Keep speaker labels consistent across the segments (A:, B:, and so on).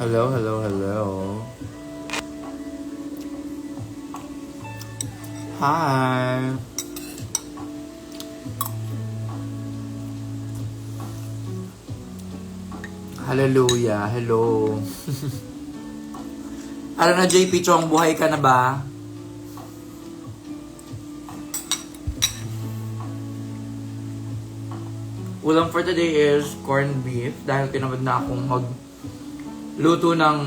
A: Hello, hello, hello. Hi. Hallelujah, hello. Ano na, JP Chong, buhay ka na ba? Ulam for today is corned beef dahil tinamad na akong magluto ng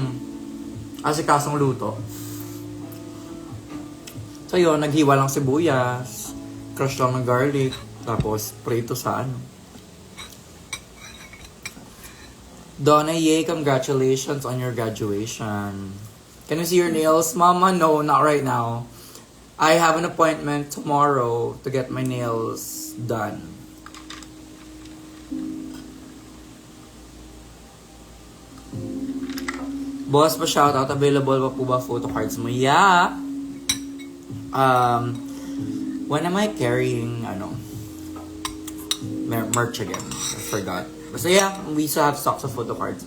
A: asikasong luto. So yun, naghiwa lang sibuyas, crush lang ng garlic, tapos prito sa ano. Donna, yay, congratulations on your graduation. Can you see your nails? Mama, no, not right now. I have an appointment tomorrow to get my nails done. Boss pa shoutout, available pa po ba photo cards mo? Yeah! When am I carrying, merch again? I forgot. Basta yeah, we still have stocks of photo cards.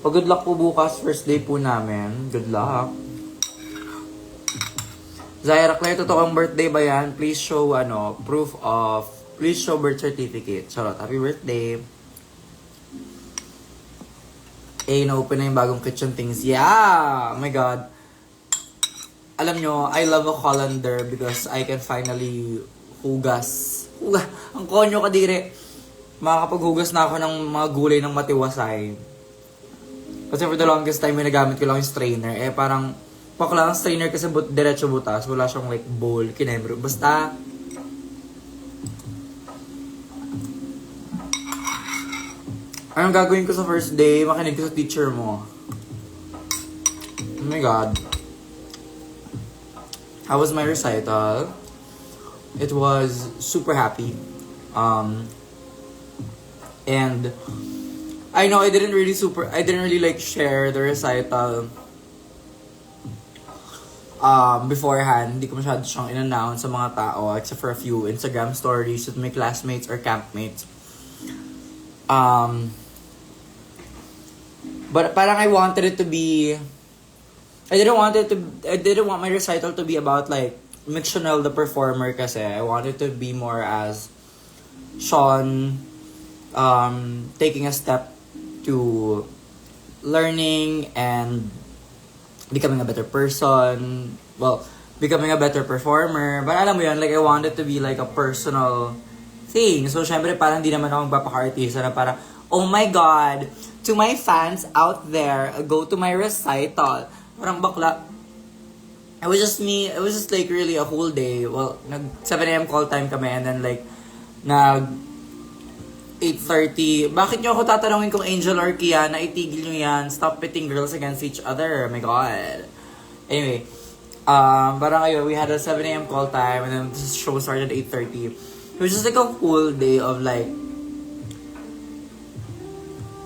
A: Oh, good luck po bukas, first day po namin. Good luck. Zaira Claire, totoong birthday ba yan? Please show, please show birth certificate. Charot, happy birthday. Na-open na yung bagong kitchen things. Yeah! Oh my God. Alam nyo, I love a colander because I can finally hugas. Ang konyo kadiri. Makakapaghugas na ako ng mga gulay ng matiwasay. Kasi for the longest time, nagamit ko lang yung strainer. Parang, pakla ang strainer kasi diretso butas. Wala siyang like bowl, kinembro. Basta, anong gagawin ko sa first day? Makinig ko sa teacher mo. Oh my God. How was my recital? It was super happy. And I know I didn't really like share the recital beforehand. Hindi ko masyado siyang in-announce sa mga tao except for a few Instagram stories with my classmates or campmates. But parang I wanted it to be, I didn't want my recital to be about like Mixionel the performer kasi I wanted to be more as Sean taking a step to learning and becoming a better person. Well, becoming a better performer. But alam mo yun, like I wanted to be like a personal thing. So syempre parang di naman ako magpapaka-artista na parang, oh my God, to my fans out there, go to my recital. Parang bakla. It was just like really a whole day. Well, nag 7 a.m. call time kami and then like, nag 8:30. Bakit nyo ako tatanungin kung Angel or Kiana? Itigil nyo yan. Stop pitting girls against each other. Oh my God. Anyway, parang ayun, we had a 7 a.m. call time and then the show started at 8:30. It was just like a whole day of like,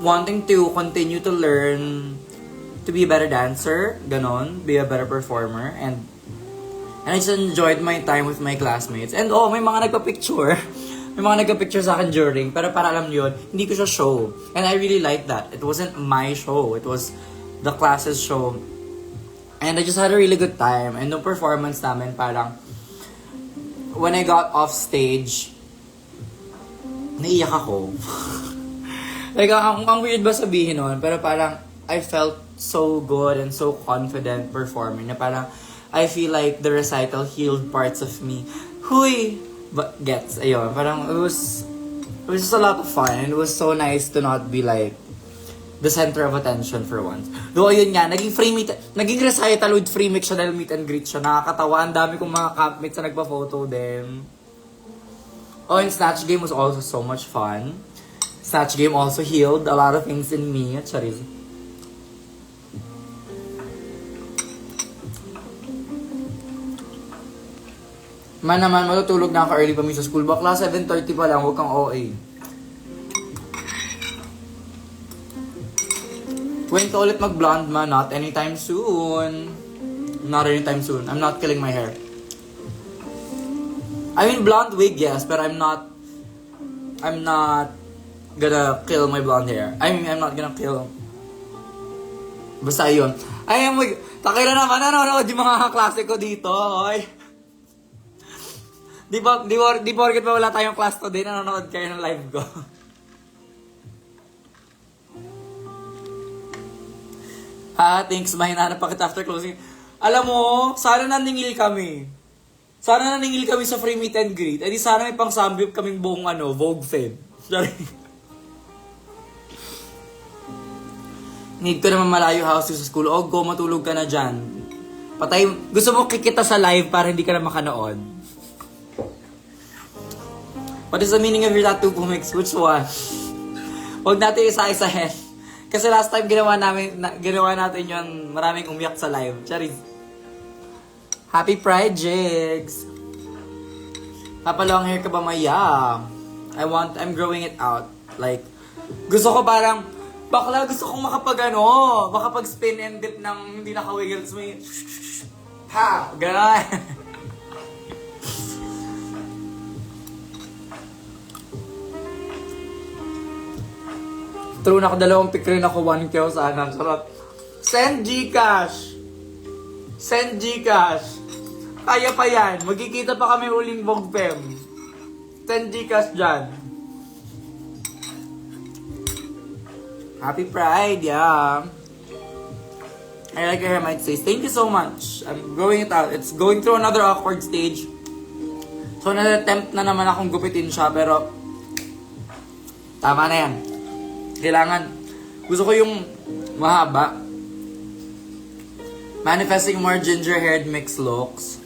A: wanting to continue to learn to be a better dancer, ganon, be a better performer, and I just enjoyed my time with my classmates. And may mga nagpa-picture. May mga nagpa-picture sa akin during, pero para alam nyo yun, hindi ko siya show. And I really liked that. It wasn't my show. It was the class's show. And I just had a really good time. And no performance namin, parang, when I got off stage, naiyak ako. Like, ang weird ba sabihin nun? Pero parang, I felt so good and so confident performing na parang, I feel like the recital healed parts of me. Huy! But gets, ayun, parang it was just a lot of fun. And it was so nice to not be like, the center of attention for once. Though, ayun nga, naging recital with free mix siya dahil meet and greet siya. Nakakatawa, ang dami kong mga campmates na nagpa-photo din. And Snatch Game was also so much fun. Snatch Game also healed a lot of things in me. Charis. Man naman, matutulog na ako early pa sa school. Bakla, 7:30 pa lang, huwag kang OA. When ka ulit mag-blonde man, not anytime soon. Not anytime soon. I'm not killing my hair. I mean, blonde wig, yes, but I'm not gonna kill my blonde hair. I mean, I'm not gonna kill. Basta yun. Ay, takira naman, nanonood yung mga kaklase ko dito, oy. Di porket pa wala tayong class today, nanonood kayo ng live ko. Thanks, mahina na pa kita after closing. Alam mo, sana naningil kami. Sana naningil kami sa free meet and greet. Eh di sana may pang sambyup kaming buong Vogue Feb. Sorry. Need ko naman malayo house sa school. O, go, matulog ka na dyan. Patay, gusto mo kikita sa live para hindi ka na makanood. What is the meaning of your tattoo, Pumix? Which one? Huwag natin isa-isahin. Kasi last time ginawa natin yun, maraming umiyak sa live. Charis. Happy Pride, Jigs! Papalong hair ka ba, Maya? I'm growing it out. Like, gusto ko parang, bakla gusto kong makapag-spin and dip ng hindi naka-wiggles. May, ha! Ganon! True na ako, 2 pick rin ako, 1 kyo sana. Sarap. Send Gcash! Send Gcash! Kaya pa yan. Magkikita pa kami uling Vogue Fem. Send Gcash dyan. Happy Pride, yeah. I like your hair, might say. Thank you so much. I'm growing it out. It's going through another awkward stage. So, na-attempt na naman akong gupitin siya, pero tama na yan. Kailangan, gusto ko yung mahaba. Manifesting more ginger-haired mixed looks.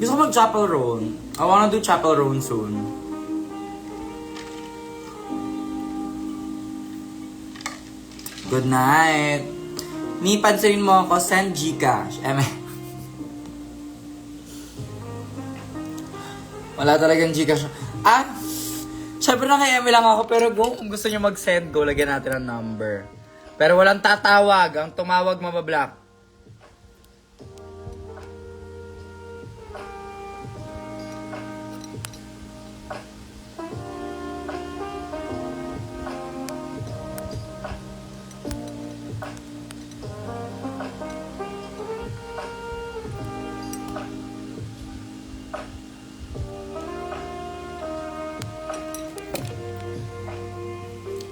A: Gusto ko mag-chapel roan. I wanna do chapel roan soon. Good night. Mi, pansinin mo ako, send Gcash. Wala talagang Gcash. Siyempre na kay Eme lang ako, pero kung gusto nyo mag-send, go, lagyan natin ang number. Pero walang tatawag. Ang tumawag, mabablock.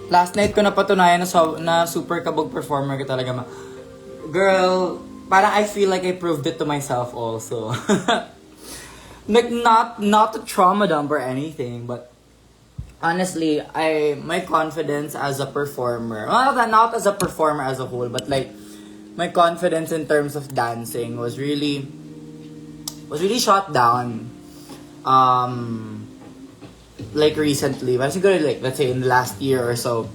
A: Last night ko napatunayan na super kabog performer ka talaga. Girl, parang I feel like I proved it to myself also. Like, not a trauma dump or anything, but honestly, my confidence as a performer, not as a performer as a whole, but like, my confidence in terms of dancing was really shot down. Like recently, but siguro like, let's say in the last year or so.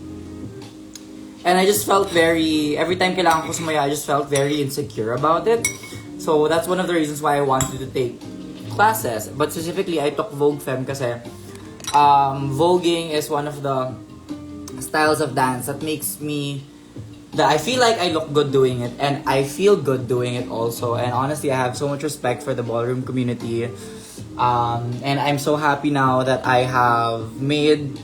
A: And I just felt every time kailangan ko sumaya, I just felt very insecure about it. So that's one of the reasons why I wanted to take classes. But specifically, I took Vogue Fem kasi voguing is one of the styles of dance that makes that I feel like I look good doing it, and I feel good doing it also. And honestly, I have so much respect for the ballroom community. And I'm so happy now that I have made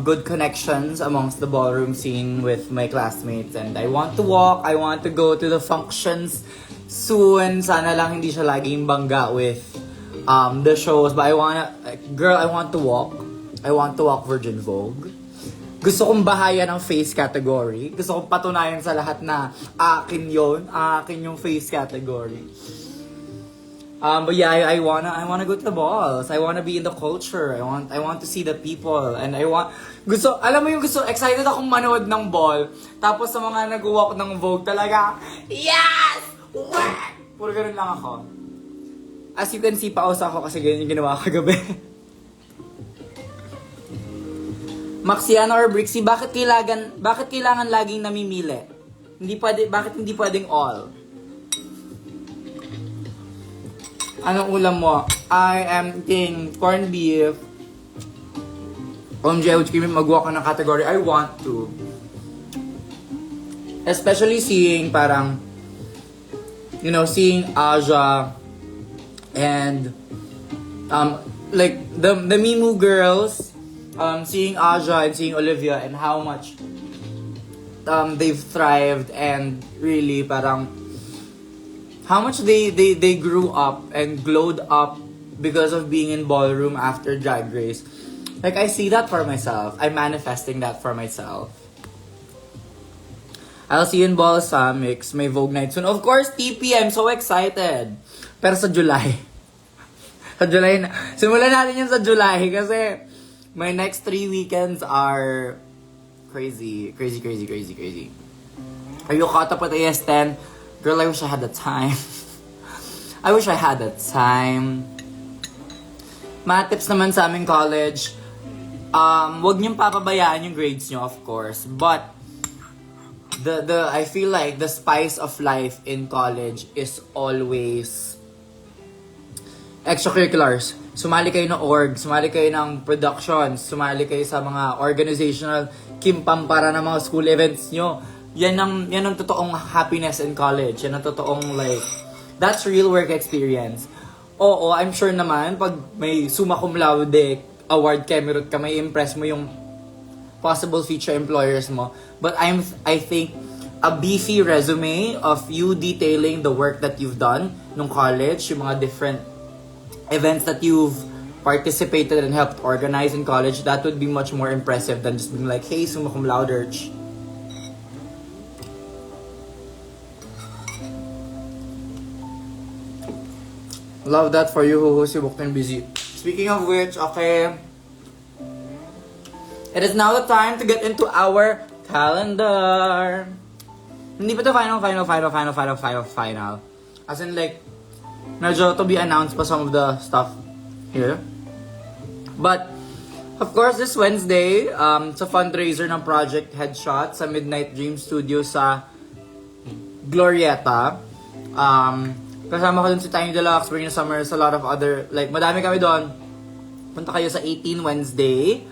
A: good connections amongst the ballroom scene with my classmates. And I want to walk, I want to go to the functions soon. Sana lang hindi siya laging bangga with the shows. But I want to walk. I want to walk Virgin Vogue. Gusto kong bahaya ng face category. Gusto kong patunayan sa lahat na akin yung face category. But yeah, I wanna go to the balls. I wanna be in the culture. I want to see the people, and excited akong manood ng ball. Tapos sa mga nag-walk ng Vogue talaga, yes! Whack! Puro ganun lang ako. As you can see, paus ako kasi ganyan yung ginawa kagabi. Maxiana or Brixie, bakit kailangan laging namimili? Bakit hindi pwedeng all? Anong ulam mo? I am eating corned beef. OMG, which can mag-walk ng category. I want to. Especially seeing seeing Aja and like the Mimu girls. seeing Aja and seeing Olivia and how much they've thrived and really parang how much they grew up and glowed up because of being in ballroom after Drag Race. Like, I see that for myself. I'm manifesting that for myself. I'll see you in Balsamics. May Vogue night soon. Of course, TP. I'm so excited. Pero sa July. Sa July na. Simulan natin yun sa July kasi my next 3 weekends are crazy. Crazy, crazy, crazy, crazy. Are you caught up with AS10? Girl, I wish I had the time. I wish I had the time. Mga tips naman sa aming college. Wag niyong papabayaan yung grades niyo, of course. But, I feel like the spice of life in college is always extracurriculars. Sumali kayo ng org, sumali kayo ng productions, sumali kayo sa mga organizational kimpam para ng mga school events nyo. Yan ang totoong happiness in college. Yan ang totoong like, that's real work experience. Oo, I'm sure naman, pag may summa cum laude award Kemerut ka, may impress mo yung possible future employers mo. But I think a beefy resume of you detailing the work that you've done nung college, yung mga different events that you've participated and helped organize in college, that would be much more impressive than just being like, hey, summa cum laude. Love that for you, who si Buktin busy. Speaking of which, okay, it is now the time to get into our calendar. Hindi pa to final. As in like, medyo to be announced pa some of the stuff here. But, of course, this Wednesday, it's a fundraiser ng Project Headshot sa Midnight Dream Studio sa Glorieta. Kasama ko dun si Tiny Deluxe, Spring Summers, a lot of other, like, madami kami doon. Punta kayo sa 18 Wednesday.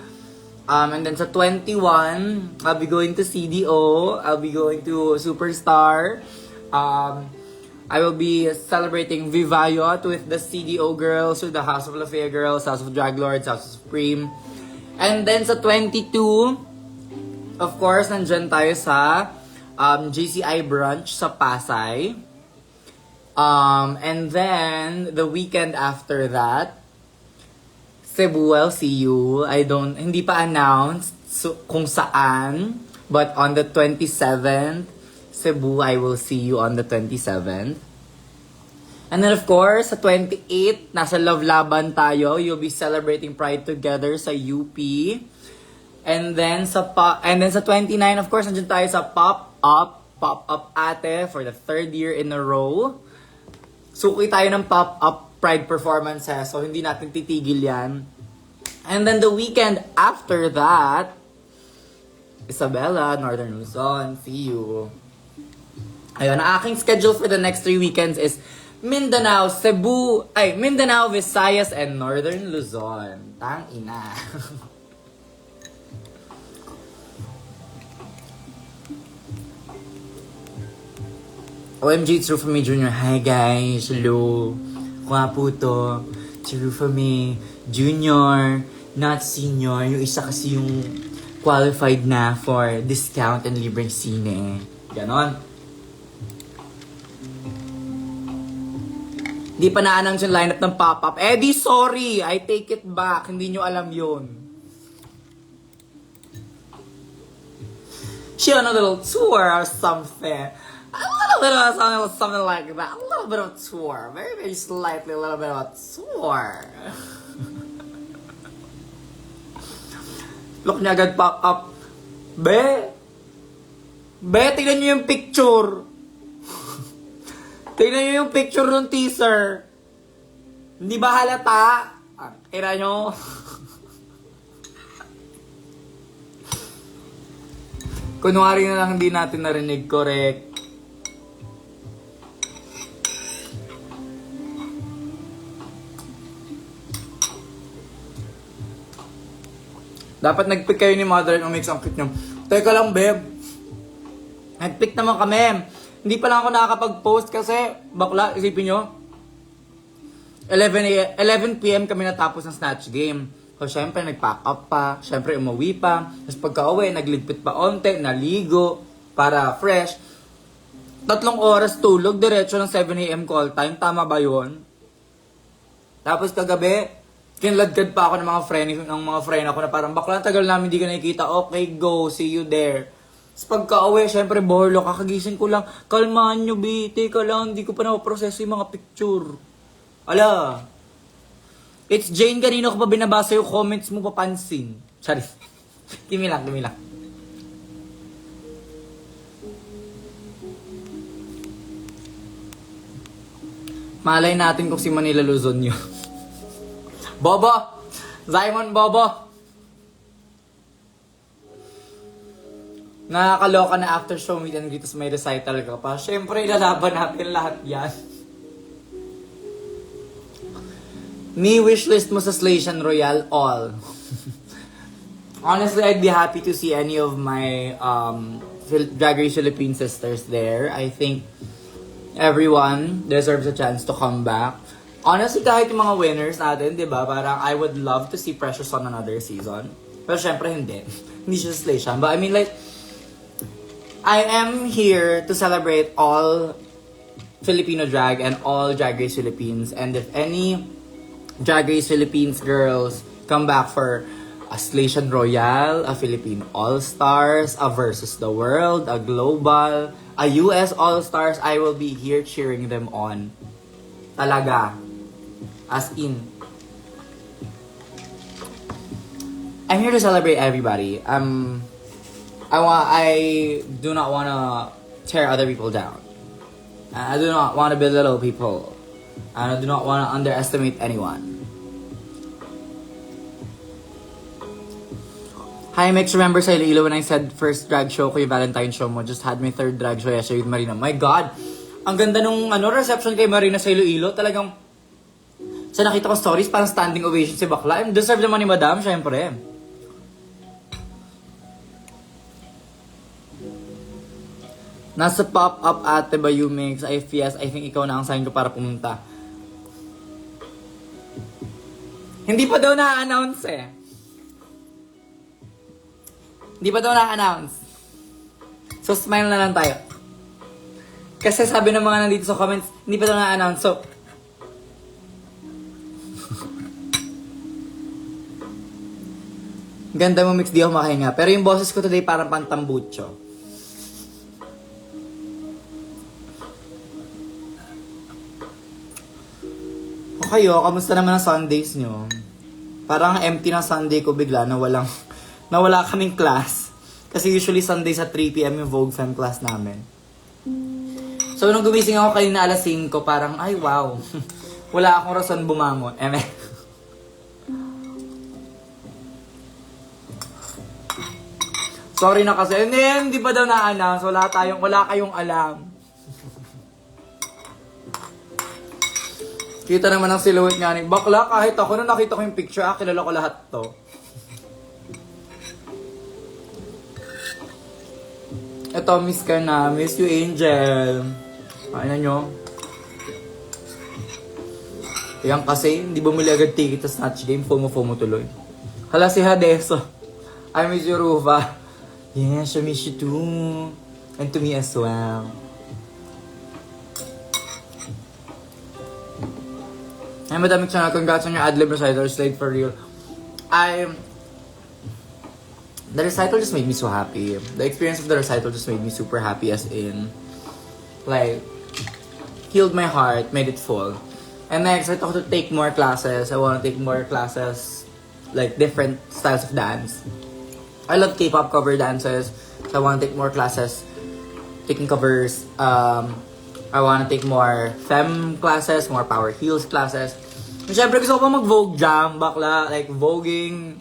A: And then sa 21, I'll be going to CDO. I'll be going to Superstar. I will be celebrating Vivayot with the CDO girls, with the House of Lafayette girls, House of Drag Lords, House of Supreme. And then sa 22, of course, nandyan tayo sa GCI brunch sa Pasay. And then, the weekend after that, Cebu, I'll see you. Hindi pa announced kung saan, but on the 27th, Cebu, I will see you on the 27th. And then, of course, sa 28th, nasa Love Laban tayo. You'll be celebrating Pride together sa UP. And then, sa 29, of course, nandiyan tayo sa Pop-Up Ate for the 3rd year in a row. Suki tayo ng pop-up Pride performances, so hindi natin titigil yan. And then the weekend after that, Isabela, Northern Luzon, see you. Ayun, ang aking schedule for the next 3 weekends is Mindanao, Mindanao, Visayas, and Northern Luzon. Tang ina. OMG, it's Rufame Jr. Hi guys, hello. Kwa po to. Si Rufame Jr. Not senior. Yung isa kasi yung qualified na for discount and libreng sine. Ganon. Di pa na-announce yung lineup ng pop-up. Eddie, sorry. I take it back. Hindi nyo alam yun. She on a little tour or something. A little bit of something like that. A little bit of a tour. Very, very slightly a little bit of a tour. Look niya agad pop up. Be, tignan niyo yung picture. Tignan niyo yung picture ng teaser. Hindi ba halata? Tira nyo. Kunwari na lang hindi natin narinig, correct. Dapat nag-pick kayo ni Mother and mix ang cute nyo. Teka lang, babe. Nag-pick naman kami. Hindi pa lang ako nakakapag-post kasi, bakla, isipin nyo. 11 p.m. kami natapos ng Snatch Game. So, syempre, nag-pack up pa. Syempre, umuwi pa. Tapos pagka-uwi, nagligpit pa onte, naligo, para fresh. 3 oras tulog, diretso ng 7 a.m. call time. Tama ba yun? Tapos kagabi, kinladkad pa ako ng mga friend ako na parang, bakla, tagal namin hindi ka nakikita. Okay, go. See you there. Tapos pagka-uwi, syempre, borlo, kakagising ko lang. Kalmahan nyo, biti ka lang. Hindi ko pa napaproseso yung mga picture. Ala. It's Jane, kanina ko pa binabasa yung comments mo papansin. Sorry. Kimi lang. Malay natin kung si Manila Luzon yun. Bobo! Simon Bobo! Nakakaloka na after show meet and greet sa may recital ka pa. Siyempre, ilalaban natin lahat yan. Me wishlist mo sa Station Royale, all. Honestly, I'd be happy to see any of my Drag Race Philippine sisters there. I think everyone deserves a chance to come back. Honestly, kahit yung mga winners natin, di ba? Parang I would love to see Precious on another season. Pero syempre, hindi. Hindi siya Station. But I mean, like, I am here to celebrate all Filipino drag and all Drag Race Philippines. And if any Drag Race Philippines girls come back for a Station Royale, a Philippine All-Stars, a Versus the World, a Global, a US All-Stars, I will be here cheering them on. Talaga. As in. I'm here to celebrate everybody. I do not want to tear other people down. I do not want to belittle people. I do not want to underestimate anyone. Hi, Mix. Remember sa Iloilo when I said first drag show ko yung Valentine show mo? Just had my third drag show yesterday with Marina. My God! Ang ganda nung reception kay Marina sa Iloilo. Talagang, sa nakita ko stories, parang standing ovation si bakla. And deserve naman ni Madam, syempre. Nasa pop-up ate ba you mix? Yes, I think ikaw na ang sign ko para pumunta. Hindi pa daw na-announce eh. Hindi pa daw na-announce. So, smile na lang tayo. Kasi sabi ng mga nandito sa comments, hindi pa daw na-announce. So, ganda mo mix, di ako makahinga. Pero yung boses ko today parang pantambucho. O kayo, kamusta naman ang Sundays nyo? Parang empty na Sunday ko bigla na wala kaming class. Kasi usually Sunday sa 3 p.m. yung Vogue Femme class namin. So, nung gumising ako kanina alas 5, parang, ay wow. Wala akong rason bumangon. Sorry na kasi. Hindi pa daw na-announce. Wala kayong alam. Kita naman ang silhouette nga ni bakla. Kahit ako, nung nakita ko yung picture, kilala ko lahat to. Ito, miss ka na. Miss you, Angel. Ayun nyo. Yan kasi, hindi bumili agad ticket sa Snatch Game. FOMO tuloy. Hala si Hadeso. I miss you, Rufa. Yes, I miss you too. And to me as well. Ay, Madam Channel, congrats on your ad-lib recital. Slayed for real. The recital just made me so happy. The experience of the recital just made me super happy, as in, like, healed my heart, made it full. And I expect ako to take more classes. I want to take more classes, like, different styles of dance. I love K-pop cover dances. So I want to take more classes, taking covers. I want to take more femme classes, more power heels classes. And syempre gusto ko pa mag-Vogue jam, bakla, like voguing.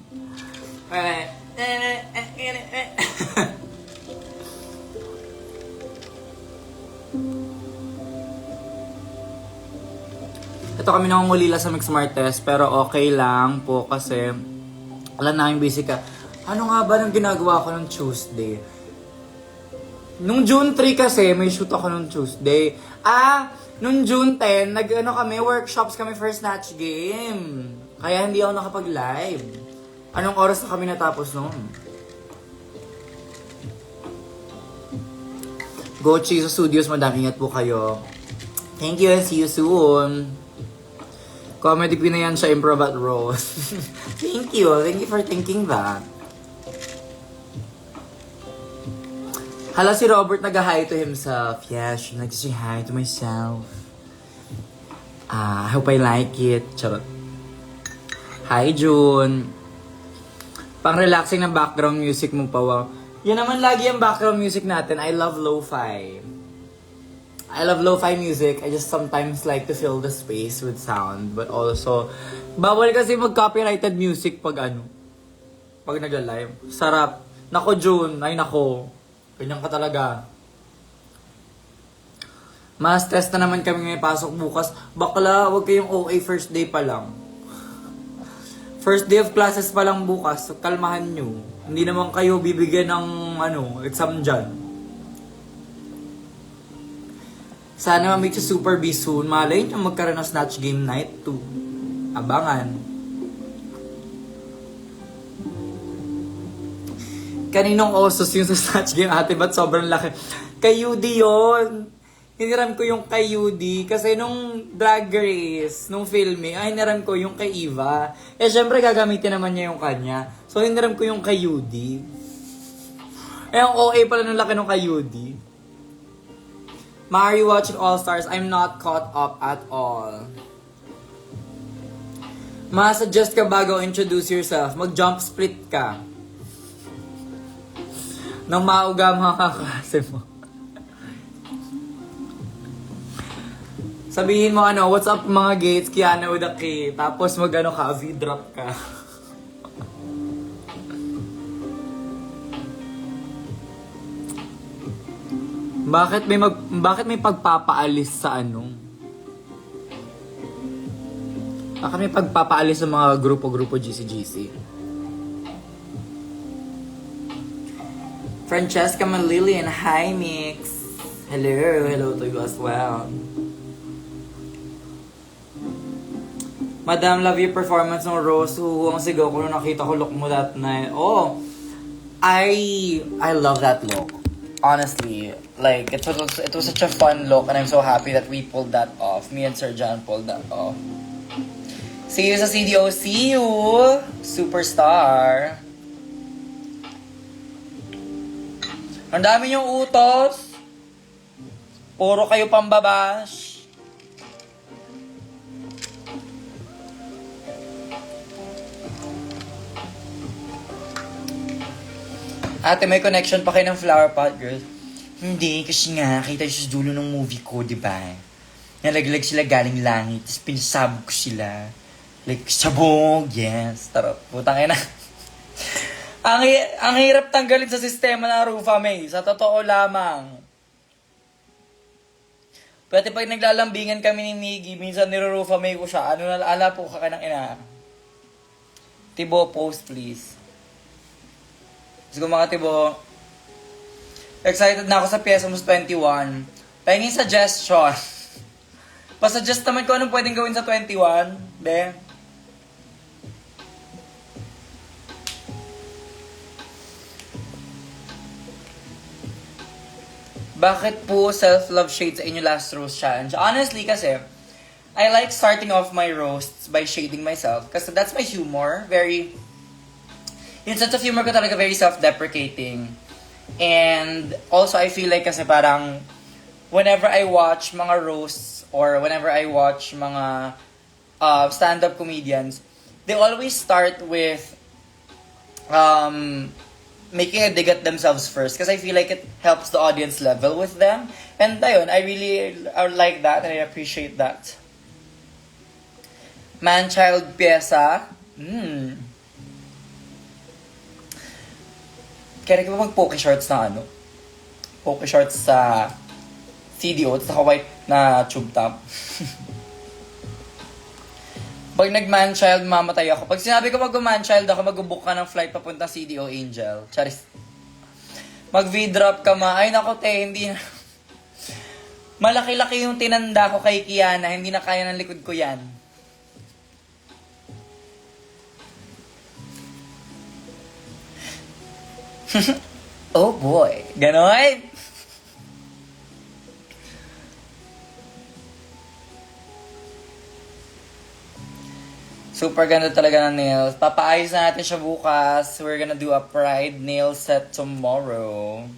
A: Ito kami nangungulila sa Mix Smart Test, pero okay lang po kasi alam namin basic ka. Ano nga ba nang ginagawa ko ng Tuesday? Nung June 3 kasi, may shoot ako nung Tuesday. Nung June 10, kami, workshops kami for Snatch Game. Kaya hindi ako nakapag-live. Anong oras na kami natapos noon? Go Chizo Studios, madam. Ingat po kayo. Thank you and see you soon. Comedy Queen na yan siya, improv at Rose. Thank you. Thank you for thinking that. Hala, si Robert nag-hi to himself. Yes, she likes to say hi to myself. I hope I like it. Charot. Hi, June. Pang-relaxing na background music mo pa, wow. Yan naman lagi yung background music natin. I love lo-fi. I love lo-fi music. I just sometimes like to fill the space with sound. But also, bawal kasi mag-copyrighted music pag pag nag-live. Sarap. Nako, June. Ay, nako. Ganyan ka talaga. Mas test na naman kami may pasok bukas. Bakla, wag kayong OA first day pa lang. First day of classes pa lang bukas. So kalmahan nyo. Hindi naman kayo bibigyan ng exam dyan. Sana ma-meet si Super B soon. Malay nyo magkaroon ng Snatch Game Night 2. Abangan. Kaninong osos yung sa Snatch Game, ate? Ba't sobrang laki? Kay Yudi yun. Hiniram ko yung kay Yudi. Kasi nung Drag Race, nung filming, hiniram ko yung kay Eva. Eh, syempre, gagamitin naman niya yung kanya. So, hiniram ko yung kay Yudi. Eh, ang OA pala nung laki nung kay Yudi. Mari watching All Stars, I'm not caught up at all. Ma-suggest ka bago introduce yourself. Mag-jump split ka. Nang mauga mga kaklase mo. Sabihin mo what's up mga gates, Kiana with a K. Tapos ka, V-drop ka. Bakit may pagpapaalis sa Bakit may pagpapaalis sa mga grupo-grupo GC-GC? Francesca Malilian, hi Mix. Hello to you as well. Madam, love your performance ng Rose. Ang sigaw ko nung nakita ko look mo that night. Oh, I love that look. Honestly, like it was such a fun look, and I'm so happy that we pulled that off. Me and Sir John pulled that off. See you sa CDO. See you, superstar. Ang dami niyong utos. Puro kayo pambabash. Ate, may connection pa kayo ng flower pot, girl? Hindi, kasi nga, kita sa dulo ng movie ko, di ba? Nalaglag sila galing langit, tapos pinasabog ko sila. Like, sabog, yes. Tara, putang ina. ang hirap tanggalin sa sistema ng Rufa May, sa totoo lamang. Pwede pag naglalambingan kami ni Miggy, minsan niro-Rufa May ko siya. Ala po ka ng ina. Tibo, post please. Let's go mga tibo. Excited na ako sa Piesos 21. Pahingin suggestion. Pasuggest naman ko anong pwedeng gawin sa 21. Be. Bakit po self-love shade sa inyo last roast challenge? Honestly kasi, I like starting off my roasts by shading myself. Kasi that's my humor. Yung sense of humor ko talaga very self-deprecating. And also, I feel like kasi parang whenever I watch mga roasts or whenever I watch mga stand-up comedians, they always start with making a dig at themselves first because I feel like it helps the audience level with them. And ayun, I like that and I appreciate that. Man-child pyesa. Kaya ka ba mag-poke shorts na Poke shorts sa CDO at saka white na tube top. Pag nag-man-child, mamatay ako. Pag sinabi ko mag-man-child ako, mag-book ka ng flight papunta CDO Angel. Charis. Mag-V-drop ka Ay, nako te, hindi na. Malaki-laki yung tinanda ko kay Kiana. Hindi na kaya ng likod ko yan. Oh boy. Ganon? Super ganda talaga ng nails. Papaayos na natin siya bukas. We're gonna do a pride nail set tomorrow.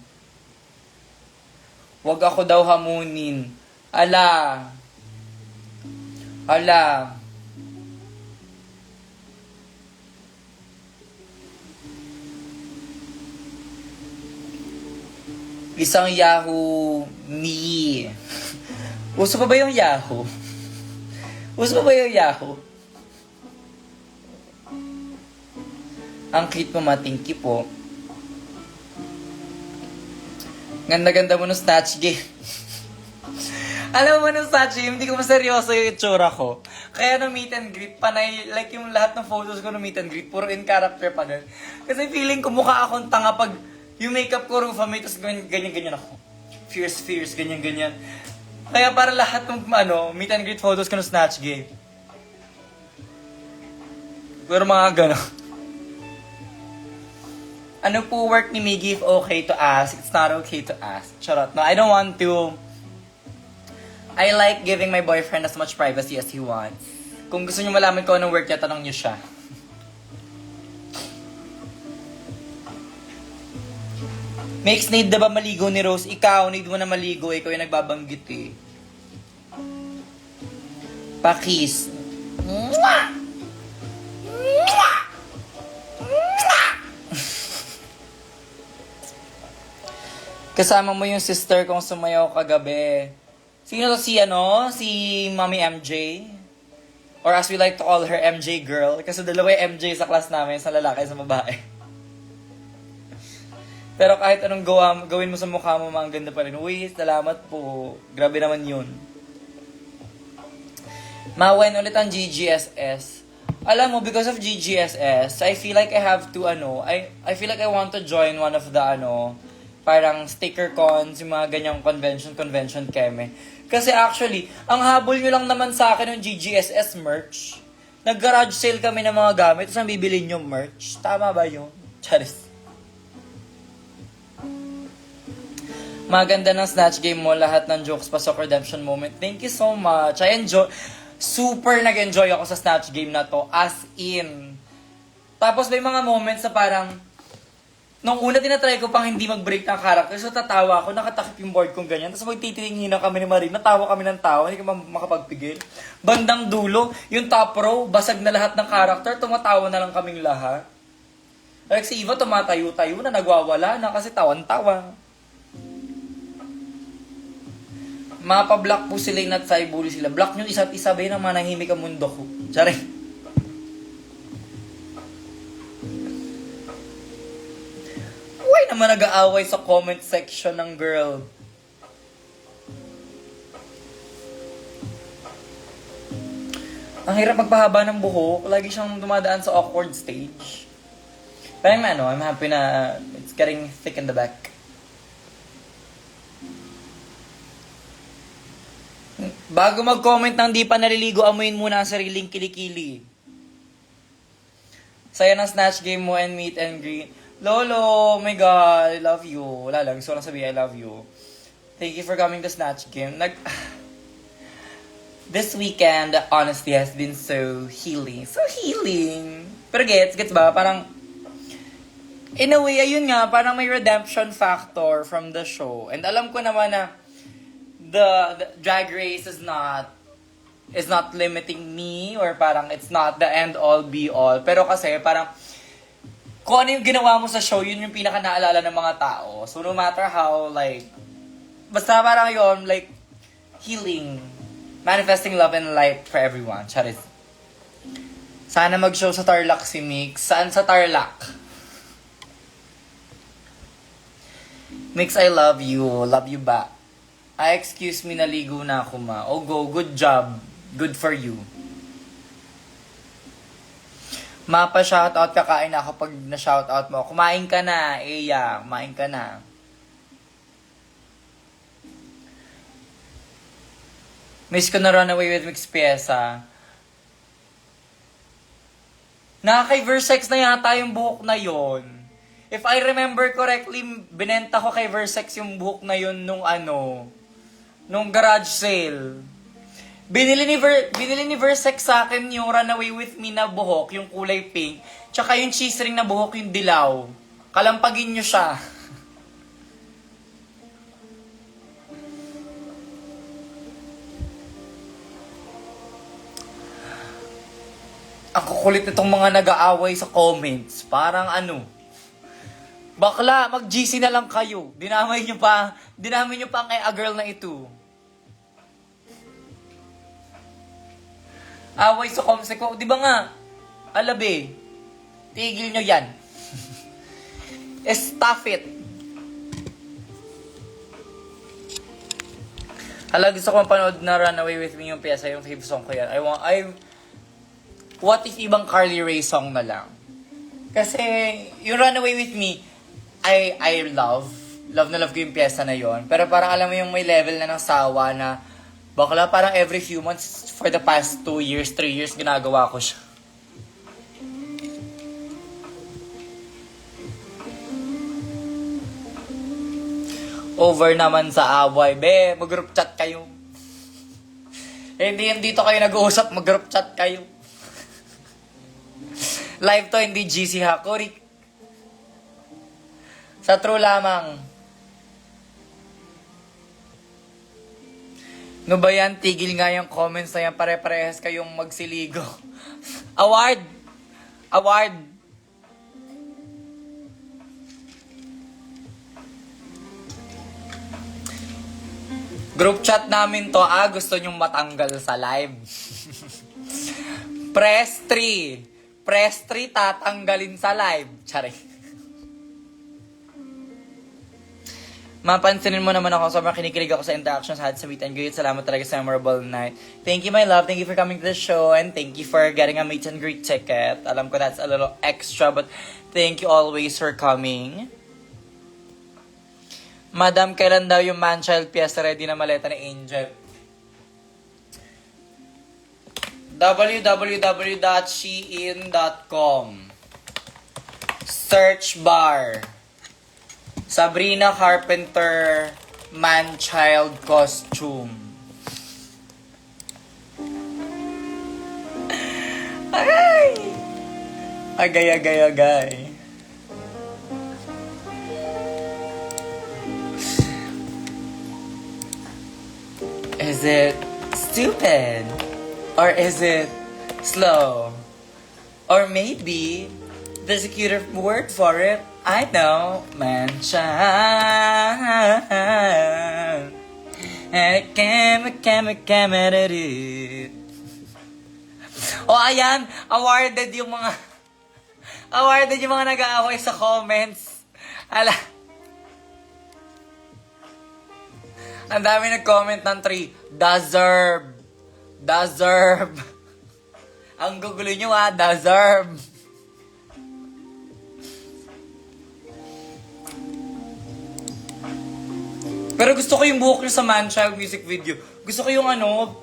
A: Wag ako daw hamunin. Ala. Ala. Isang Yahoo me. Uso pa ba yung Yahoo? Uso pa ba yung Yahoo? Ang cute mo, matingki po. Ganda-ganda mo ng snatch game. Alam mo nung snatch game, hindi ko maseryoso yung itsura ko. Kaya no meet and greet, panay, like yung lahat ng photos ko no meet and greet, puro in character pa din. Kasi feeling ko mukha akong tanga pag yung makeup ko rufa-may, tapos ganyan-ganyan ako. Fierce, ganyan-ganyan. Kaya para lahat ng meet and greet photos ko no snatch game. Pero mga gano'n. Ano po work ni Miggy if okay to ask? It's not okay to ask. Charot. No, I don't want to. I like giving my boyfriend as much privacy as he wants. Kung gusto niyo malaman ko anong work niya, tanong niyo siya. Makes need na ba maligo ni Rose? Ikaw, need mo na maligo. Ikaw yung nagbabanggit eh. Pakis. Mwah! Mwah! Kasama mo yung sister kong sumayaw kagabi. Sino to si Mommy MJ? Or as we like to call her, MJ girl. Kasi dalawa yung MJ sa class namin, sa lalaki, sa babae. Pero kahit anong gawin mo sa mukha mo, mga ganda pa rin. Uy, salamat po. Grabe naman yun. Mawen ulit ang GGSS. Alam mo, because of GGSS, I feel like I have to, I feel like I want to join one of the, parang sticker cons, yung mga ganyang convention keme. Kasi actually, ang habol nyo lang naman sa akin yung GGSS merch. Nag-garage sale kami ng mga gamit, tapos ang bibilin yung merch. Tama ba yun? Charis. Maganda ng snatch game mo, lahat ng jokes pa sa redemption moment. Thank you so much. Super nag-enjoy ako sa snatch game na to. As in. Tapos may mga moments na parang, nung una tinatry ko pang hindi mag-break ng character, so tatawa ako, nakatakip yung board kong ganyan, tapos magtitingin na kami ni Marie, natawa kami ng tawa, hindi ka makapagpigil. Bandang dulo, yung top row, basag na lahat ng character, tumatawa na lang kaming lahat. Like si Eva, tumatayo-tayo na, nagwawala na kasi tawan-tawa. Mapa-block po sila yung natsay-bully sila. Block nyo isa't isa ba yun ang manahimik ang mundo ko? Sorry. Why naman nag-aaway sa comment section ng girl? Ang hirap magpahaba ng buhok. Lagi siyang dumadaan sa awkward stage. Pero I'm happy na it's getting thick in the back. Bago mag-comment ng di pa naliligo, amuin muna ang sariling kilikili. Saya ng snatch game mo and meet and greet. Lolo, oh my God, I love you. Wala lang, gusto lang sabihin, I love you. Thank you for coming to Snatch Game. This weekend, honestly, has been so healing. So healing. Pero gets ba? Parang, in a way, ayun nga, parang may redemption factor from the show. And alam ko naman na the Drag Race is not limiting me or parang it's not the end all be all. Pero kasi parang, kung ano yung ginawa mo sa show, yun yung pinaka-naalala ng mga tao. So, no matter how, basta parang yun, healing. Manifesting love and light for everyone. Charis. Sana mag-show sa Tarlac si Mix. Saan sa Tarlac? Mix, I love you. Love you back. Excuse me, naligo na ako, ma. Oh, go. Good job. Good for you. Mapa-shoutout, kakain ako pag na-shoutout mo. Kumain ka na, Eya. Kumain ka na. Miss ko na Runaway with Mix Piesa. Nakaka-Versex na yata yung buhok na yon. If I remember correctly, binenta ko kay Versex yung buhok na yun nung garage sale. Binili ni Versex sa akin yung Runaway With Me na buhok, yung kulay pink, tsaka yung cheese ring na buhok, yung dilaw. Kalampagin nyo siya. Ang kukulit nitong mga nag-aaway sa comments. Parang bakla, mag-GC na lang kayo. Dinamay nyo pa ang girl na ito. Away sa comments ko. Di ba nga? Alabe. Tigil nyo yan. Stop it. Hala, gusto ko mapanood na Runaway With Me yung pyesa, yung fave song ko yan. What if ibang Carly Rae song na lang? Kasi, yung Runaway With Me, I love na love ko yung pyesa na yon. Pero parang alam mo yung may level na ng sawa na, bakla parang every few months, for the past 2 years, 3 years, ginagawa ko siya. Over naman sa away. Be, mag-group chat kayo. Hindi dito kayo nag-uusap, mag-group chat kayo. Live to, hindi GC ha. Kurik. Sa true lamang. No ba yan? Tigil nga yung comments na yan. Pare-parehas kayong magsiligo. Award! Award! Group chat namin to. Gusto nyong matanggal sa live. Press 3. Press 3, tatanggalin sa live. Tsari. Mapansinin mo naman ako, sobrang kinikilig ako sa interactions had sa meet and greet. Salamat talaga sa memorable night. Thank you, my love. Thank you for coming to the show. And thank you for getting a meet and greet ticket. Alam ko that's a little extra, but thank you always for coming. Madam, kailan daw yung man-child fiesta ready na maleta ni Angel? www.shein.com. Search bar. Sabrina Carpenter man-child costume. Agay! Agay. Is it stupid? Or is it slow? Or maybe there's a cuter word for it. I know. Man-child. And oh, ayan. Awarded yung mga nag-aaway sa comments. Ala. Ang dami nag-comment ng 3. Deserve. Ang gugulo nyo deserve. Pero gusto ko yung buhok nyo sa Man-Child music video. Gusto ko yung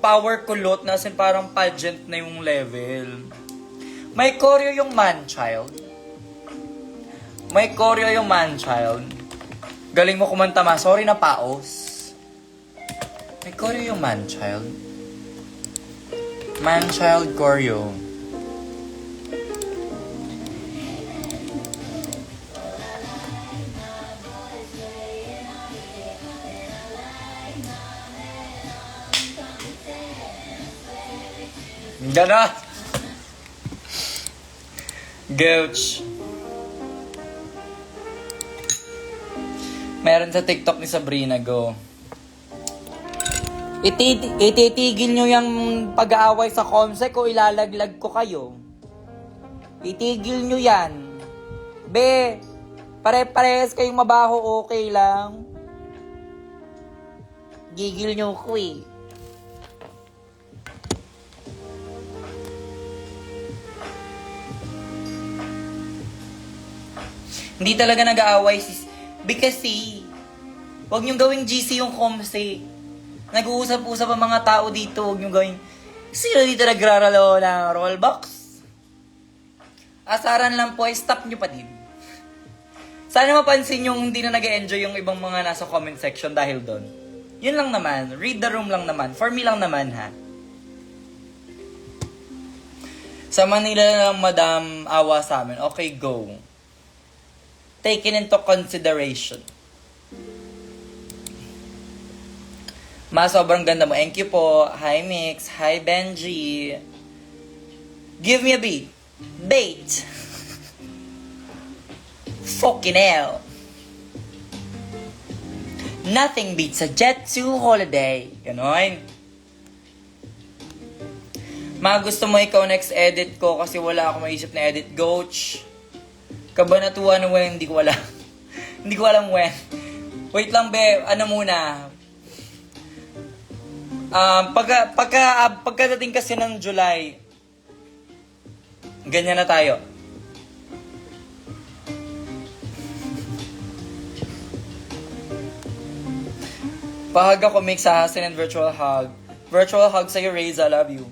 A: power kulot na asin parang pageant na yung level. May choreo yung Man-Child. Galing mo kumanta ma. Sorry na paos. May choreo yung Man-Child. Man-Child choreo. Ganon! Gooch. Meron sa TikTok ni Sabrina, go. Ititigil nyo yung pag-aaway sa Comsec o ilalaglag ko kayo. Itigil nyo yan. Be, pare-pares kayong mabaho, okay lang. Gigil nyo ko eh. Hindi talaga nag-aaway because wag niyong gawing GC yung Comsec. Nag-uusap-usap ang mga tao dito, wag niyong gawing sino dito nagraralo ng rollbox? Asaran lang po, stop niyo pa din. Sana mapansin yung hindi na nag-enjoy yung ibang mga nasa comment section dahil doon. Yun lang naman. Read the room lang naman. For me lang naman, ha? Sa Manila lang, madam, awa sa amin. Okay, go. Taken into consideration. Sobrang ganda mo. Thank you po. Hi, Mix. Hi, Benji. Give me a beat. Bait. Fucking hell. Nothing beats a jet to holiday. Ganon. Gusto mo ikaw next edit ko kasi wala akong maisip na edit, coach. Kabanatuan when, hindi ko alam. Hindi ko alam when. Wait lang, be. Ano muna? Pagkadating kasi ng July, ganyan na tayo. Pahag ako, mix sa Hasen and virtual hug. Virtual hug sa'yo, Reza. Love you.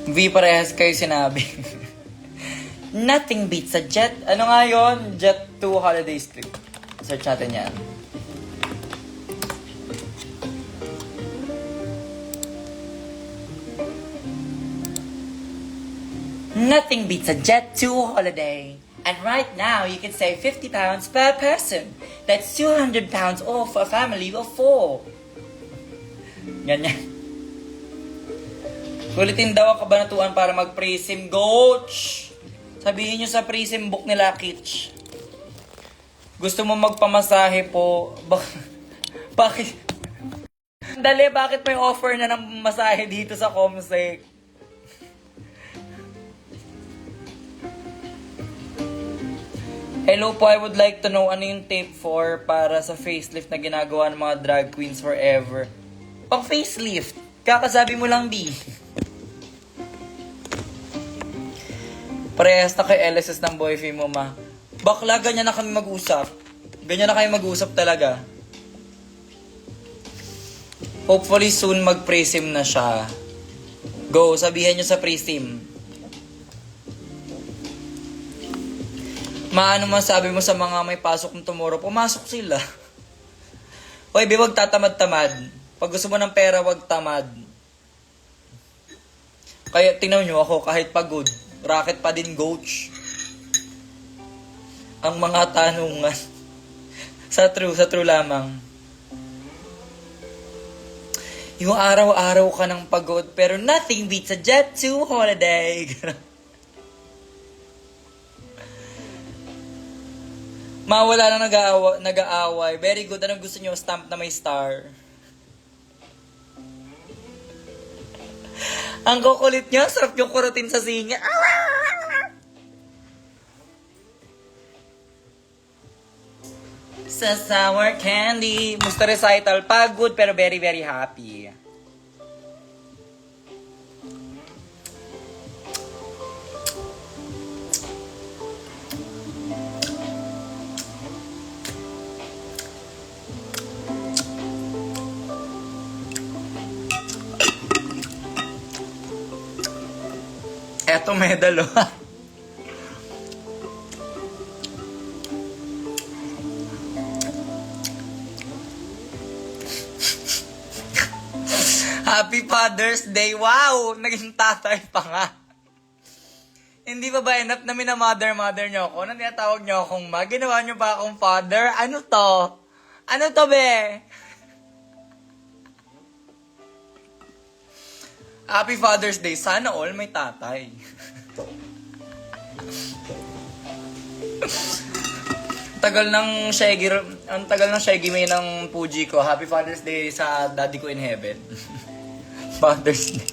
A: V, parehas kayo sinabi. Nothing beats a jet. Ano nga yun? Jet to holiday trip. Search natin yan. Nothing beats a jet to holiday. And right now, you can save 50 pounds per person. That's 200 pounds off for a family of 4. Ganyan. Kulitin daw ang kabanatuan para mag-pre-sim. Coach! Sabihin nyo sa pre-sim book nila, Kitch. Gusto mo magpamasahe po? Bakit? Dali, bakit may offer na ng masahe dito sa Comsec? Hello po, I would like to know ano yung tape for para sa facelift na ginagawa ng mga drag queens forever. Pang facelift, kakasabi mo lang, B. Parehas na kay LSS ng boyfriend mo, ma. Bakla, ganyan na kami mag-usap. Ganyan na kami mag-usap talaga. Hopefully soon mag-pre-sim na siya. Go, sabihin nyo sa pre-sim. Maano man sabi mo sa mga may pasok ng tomorrow, pumasok sila. Hoy, be, wag tatamad-tamad. Pag gusto mo ng pera, wag tamad. Kaya tingnan nyo ako, kahit pagod, racket pa din, coach. Ang mga tanungan. Sa true lamang. Yung araw-araw ka ng pagod, pero nothing beats a jet to holiday. Mawala na nag-aaway. Very good. Anong gusto nyo? Stamp na may star. Ang kukulit nyo. Sarap yung kurutin sa sinya. Sa sour candy. Musta recital? Pagod pero very, very happy. Eto medal, oh. Happy Father's Day! Wow! Naging tatay pa nga. Hindi ba enough na minamother nyo ako? Nang tinatawag nyo akong ma? Ginawa nyo pa akong father? Ano to? Ano to, be? Happy Father's Day. Sana all may tatay. Ang tagal ng Shaggy May ng Puji ko. Happy Father's Day sa daddy ko in heaven. Father's Day.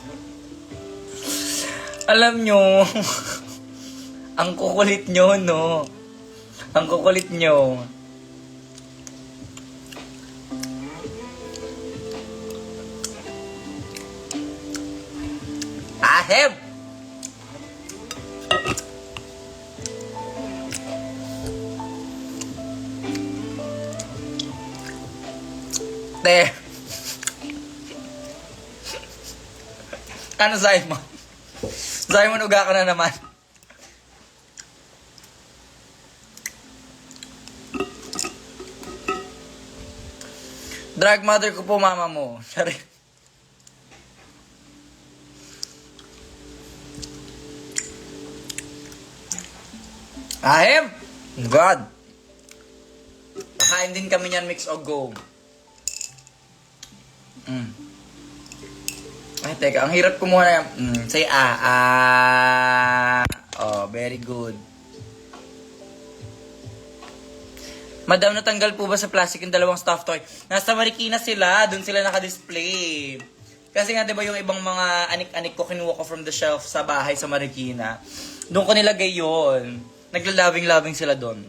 A: Alam nyo, ang kukulit nyo, no? Ang kukulit nyo. Aheb! Te. Ano, Simon? Simon, uga ka na naman. Drag mother ko po, mama mo. Sorry. Ahim! God! Kakain din kami niyan, mix o go. Ay, teka, ang hirap kumuha na yan. Say Oh, very good. Madam, natanggal po ba sa plastic yung dalawang stuffed toy? Nasa Marikina sila, dun sila naka-display. Kasi nga, di ba yung ibang mga anik-anik ko, kinuha ko from the shelf sa bahay sa Marikina. Doon ko nilagay yun. Naglalabing-labing sila doon.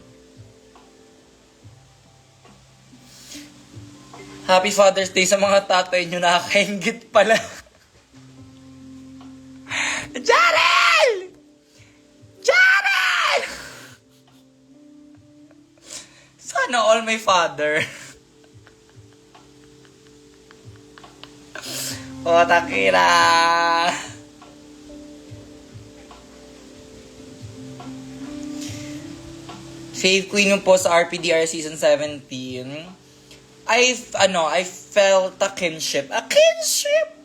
A: Happy Father's Day sa mga tatay nyo, nakakaingit pala. Jarel! Jarel! Sana all my father. Oh, takira. Fave queen mo po sa RPDR season 17. I felt a kinship. A kinship!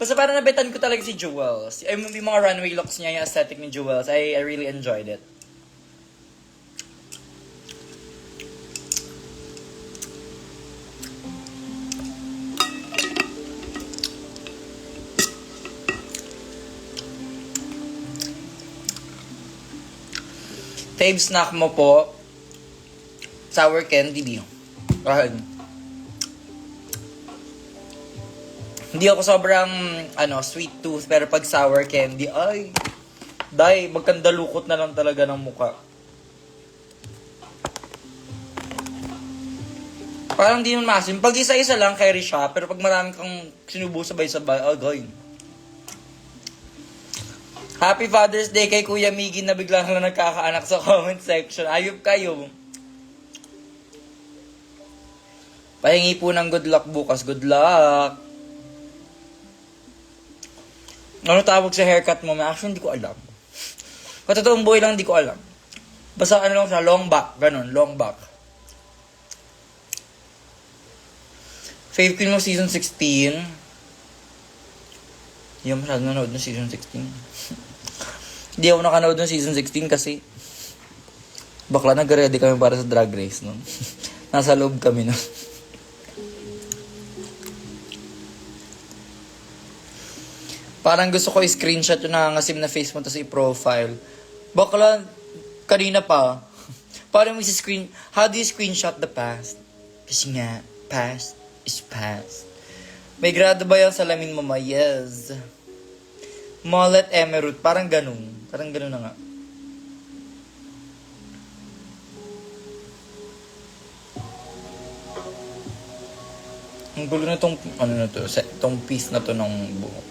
A: Basta parang nabetan ko talaga si Jewels. Yung mga runway looks niya, yung aesthetic ni Jewels. I really enjoyed it. Fave snack mo po, sour candy di. Hindi ako sobrang sweet tooth, pero pag sour candy, ay, magkandalukot na lang talaga ng muka. Parang di naman masim. Pag isa-isa lang, carry siya, pero pag marami kang sinubo sabay-sabay, agay. Happy Father's Day kay Kuya Miggy na bigla lang nagkakaanak sa comment section. Ayop kayo. Pahingi po ng good luck bukas. Good luck. Ano tawag sa haircut mo? Actually, hindi ko alam. Katotoong buhay lang, hindi ko alam. Basta lang sa long back. Ganon, long back. Fave Queen mo season 16. Hindi ako masyado nanood ng season 16. Hindi ako nakanood ng season 16 kasi bakla nag-ready kami para sa drag race, no? Nasa loob kami, no? Parang gusto ko i-screenshot yung nangangasim na face mo tapos i-profile. Bakla, kanina pa. Parang how do you screenshot the past? Kasi nga, past is past. May grado ba yung salamin mo, ma? Yes. Mullet emerald. Parang ganun. Parang ganun na nga. Ang gulo na tong, itong piece na to ng buhok.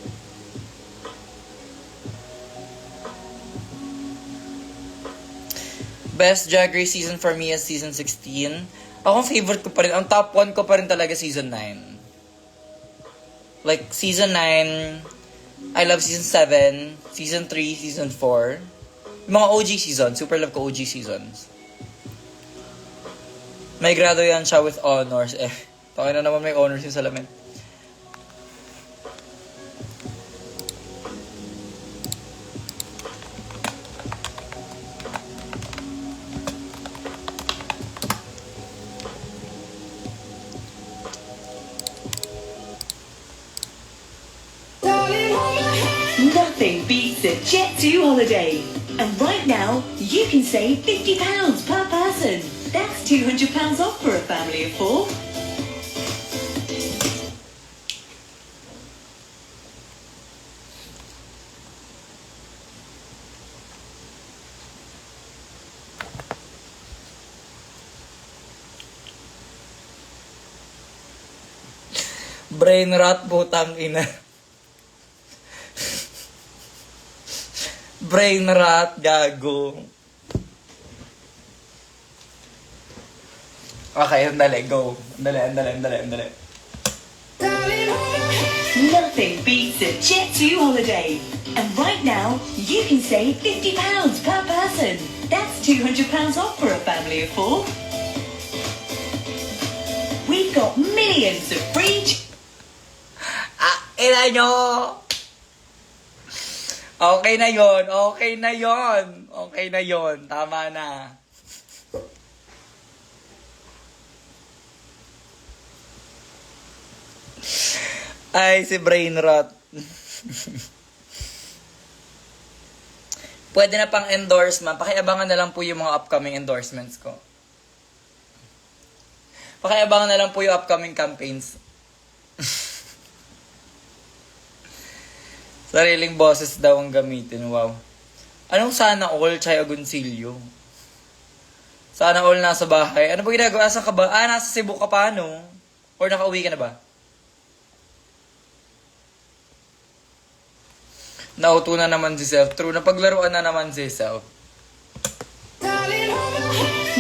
A: Best Drag Race season for me is season 16. Ako favorite ko pa rin. Ang top 1 ko pa rin talaga season 9. Like, season 9... I love season 7, season 3, season 4. Yung mga OG seasons, super love ko OG seasons. May grado yan siya with honors. Pakay na naman may honors yung salamin.
B: Nothing beats a Jet2 holiday. And right now, you can save £50 per person. That's £200 off for a family of 4.
A: Brain rot, putang ina. Brain rot, gago. Okay, andali, go. Andali.
B: Nothing beats a Jet2 holiday. And right now, you can save £50 per person. That's £200 off for a family of 4. We we've got millions of free...
A: Ina nyo! Okay na yon, okay na yon, okay na yon, tama na. Ay, si brain rot. Pwede na pang endorsement. Pakiabangan na lang po yung mga upcoming endorsements ko. Pakiabangan na lang po yung upcoming campaigns. Sariling boses daw ang gamitin. Wow. Anong sana all, Chay Agoncillo? Sana all nasa bahay. Ano ba ginagawa? Asan ka ba? Nasa Cebu ka pa, no? Or nakauwi ka na ba? Nauto na naman si Self. True, napaglaruan na naman si Self.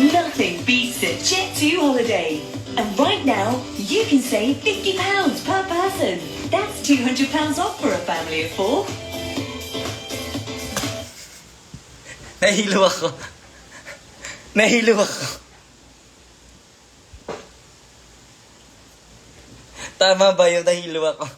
B: Nothing beats a Jet2 holiday. And right now, you can save £50 per person. That's £200 off for a family of 4.
A: Nahilo ako. Nahilo ako. Tama ba yung nahilo ako?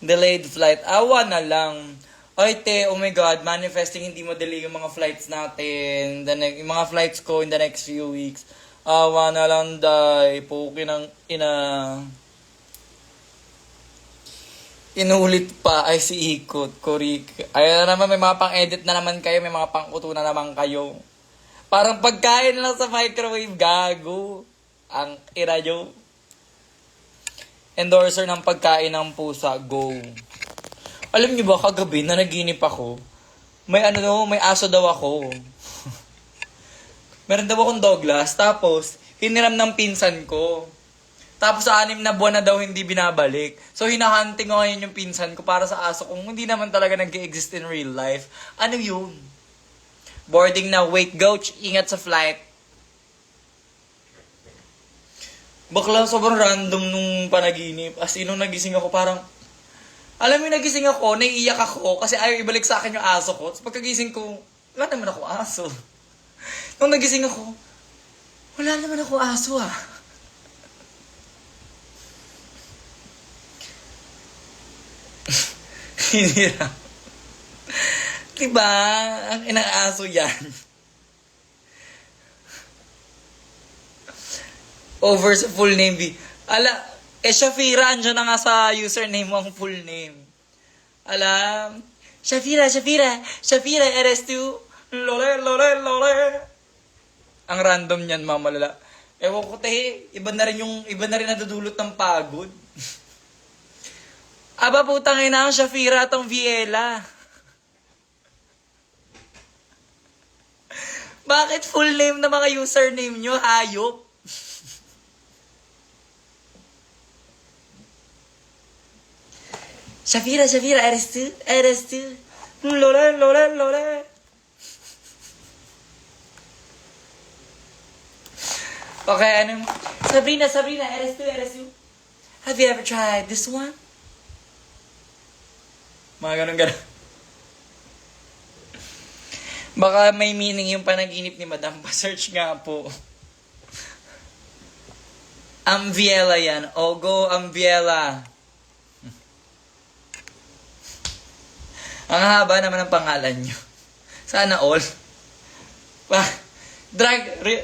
A: Delayed flight. Awa na lang. Ay, te, oh my God, manifesting hindi mo delay yung mga flights natin. Yung mga flights ko in the next few weeks. Awa na lang, day. Puki ng ina. Inulit pa. Ay, si Ikot. Korik. Ay, naman, may mga pang-edit na naman kayo. May mga pang-kuto na naman kayo. Parang pagkain lang sa microwave. Gago. Ang ira nyo. Endorser ng pagkain ng pusa. Go. Alam niyo ba, kagabi na naginip ako, may aso daw ako. Meron daw akong Douglas, tapos, hiniram ng pinsan ko. Tapos, 6 na buwan na daw hindi binabalik. So, hinahunting ko ngayon yung pinsan ko para sa aso kung hindi naman talaga nag-exist in real life. Ano yun? Boarding na, wait, coach, ingat sa flight. Bakla, sobrang random nung panaginip. As in, nung nagising ako, parang, alam mo, nagising ako, naiiyak ako, kasi ayaw ibalik sa akin yung aso ko. Tapos pagkagising ko, wala naman ako aso. Nung nagising ako, wala naman ako aso ah. Hindi na. Diba? Ang inang aso yan. Over sa full name, B. Shafira, andyan na nga sa username mo ang full name. Alam, Shafira, eres tu. Lole. Ang random niyan, mamalala. Ewan ko, te, iba na rin nadudulot ng pagod. Aba, putang ina ang Shafira at ang Viela. Bakit full name na mga username nyo, hayop? Shafira, eres tu. Lole. Okay, Sabrina, eres tu. Have you ever tried this one? Mga ganun. Baka may meaning yung panaginip ni Madam. Pa-search nga po. Amviela yan. Ogo Amviela. Ang haba naman ang pangalan nyo. Sana all.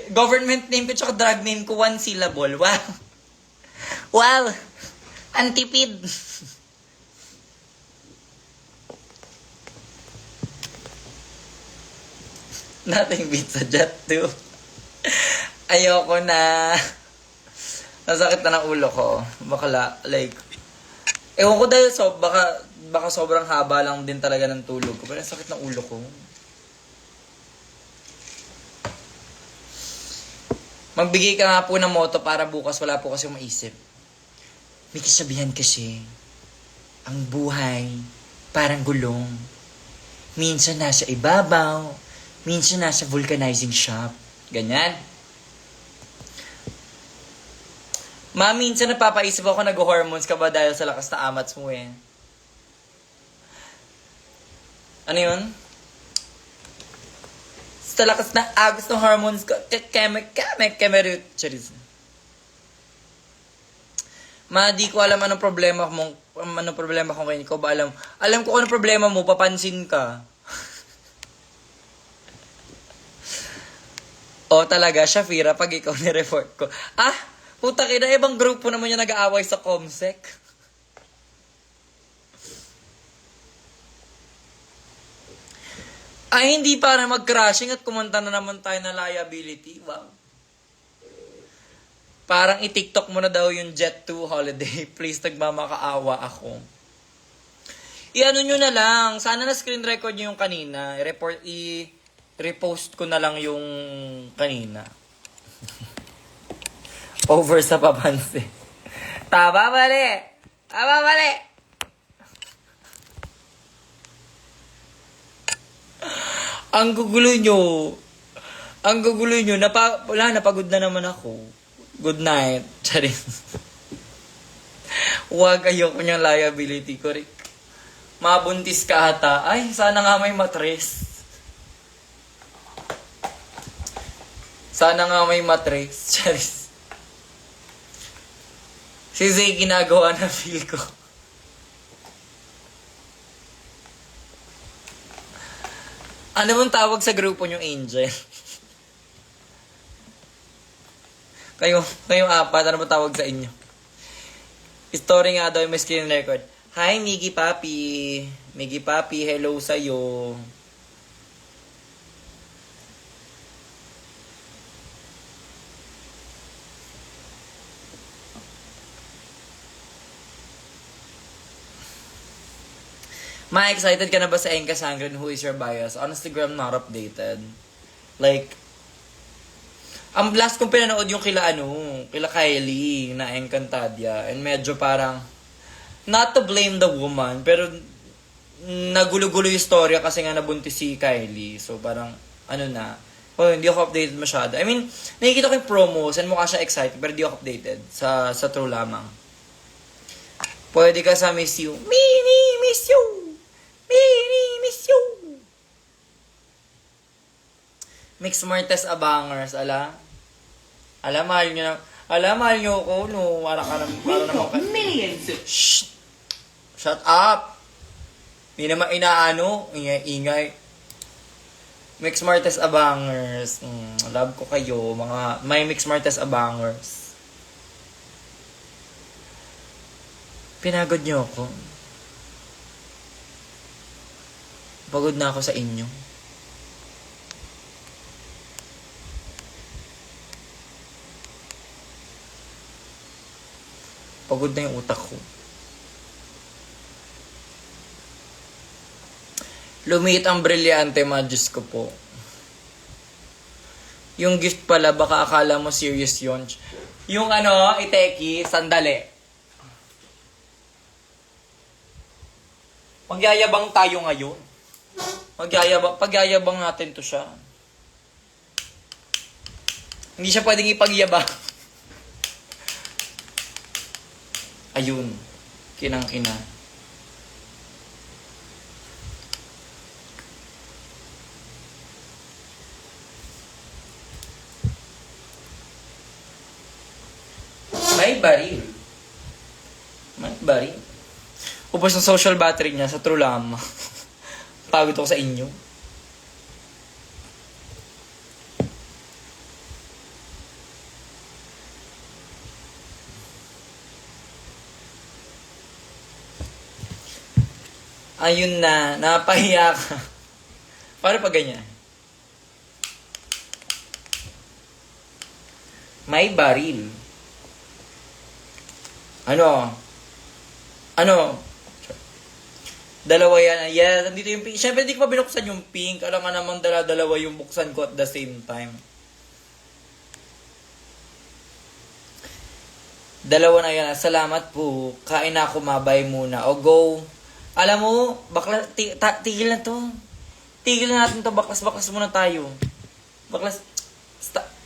A: Government name ko tsaka drag name ko 1 syllable. Wow. Wow. Antipid. Nothing beats a Jet2. Ayoko na. Nasakit na ng ulo ko. Bakla, like, ewan ko dahil baka sobrang haba lang din talaga ng tulog ko. Pero sakit ng ulo ko. Magbigay ka nga po ng motto para bukas wala po kasi maisip. May kasabihan kasi, ang buhay parang gulong. Minsan nasa ibabaw, minsan nasa vulcanizing shop. Ganyan. Ma, minsan napapaisip ako nag-hormones ka ba dahil sa lakas na amats mo eh. Ano yun? Sa lakas na agos ng hormones ko, charis. Ma, di ko alam anong problema mo. Anong problema ko ngayon. Ikaw ba alam? Alam ko kung anong problema mo, papansin ka. O talaga, Shafira, pag ikaw ni-report ko. Ah, puta kina, ibang grupo naman yung nag-aaway sa Comsec. Ay, hindi para mag-crashing at kumanta na naman tayo na liability. Wow. Parang i-TikTok mo na daw yung Jet 2 holiday. Please, nagmamakaawa ako. I-ano nyo na lang. Sana na screen record nyo yung kanina. I-repost ko na lang yung kanina. Over sa papansin. Tama mali! Tama mali! Ang gugulo nyo. Ang gugulo nyo. Wala, napagod na naman ako. Good night. Charing. Huwag, ayoko niyang liability ko, Rick. Mabuntis ka ata. Ay, sana nga may matres. Sana nga may matres. Charis. Si Zay ginagawa na feel ko. Ano bang tawag sa grupo niyong Angel? Kayong apat, ano ba tawag sa inyo? Story nga daw yung may screen record. Hi, Miggy Papi. Miggy Papi, hello sa'yo. Ma-excited ka na ba sa Enka Sangren? Who is your bias? On Instagram, not updated. Like, ang last kong pinanood yung kila Kylie na Encantadia. And medyo parang, not to blame the woman, pero nagulo-gulo yung storya kasi nga nabuntis si Kylie. So parang, hindi ako updated masyado. I mean, nakikita ko yung promos and mukha siya excited, pero hindi ako updated sa true lamang. Pwede ka sa Miss You. Mini Miss You! Mini Miss You! Mix Martes Abangers, mahal nyo ako, no, para
B: We've
A: naman
B: got millions of...
A: Shh! Shut up! Hindi naman ingay. Mix Martes Abangers, love ko kayo, may Mix Martes Abangers. Pinagod nyo ako. Pagod na ako sa inyo. Pagod na yung utak ko. Lumiit ang brilyante, Diyos ko po. Yung gift pala, baka akala mo serious yun. Yung Iteki, sandali. Magyayabang tayo ngayon. Pagyayabang natin to siya. Hindi siya pwedeng ipagyabang. Ayun. Kinang-kina. May baril. Upos ng social battery niya sa true lamang. Pagod ako sa inyo. Ayun na, napahiya ka. Paano pa ganyan? May baril. Ano? Dalawa yan. Yeah, nandito yung pink. Siyempre, hindi ko pa binuksan yung pink. Alam nga namang dalawa yung buksan ko at the same time. Dalawa na yan. Salamat po. Kain na ako, mabay muna. O go. Alam mo, baklas, tigil na to. Tigil na natin to. Baklas muna tayo.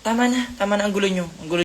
A: Tama na ang gulo nyo. Ang gulo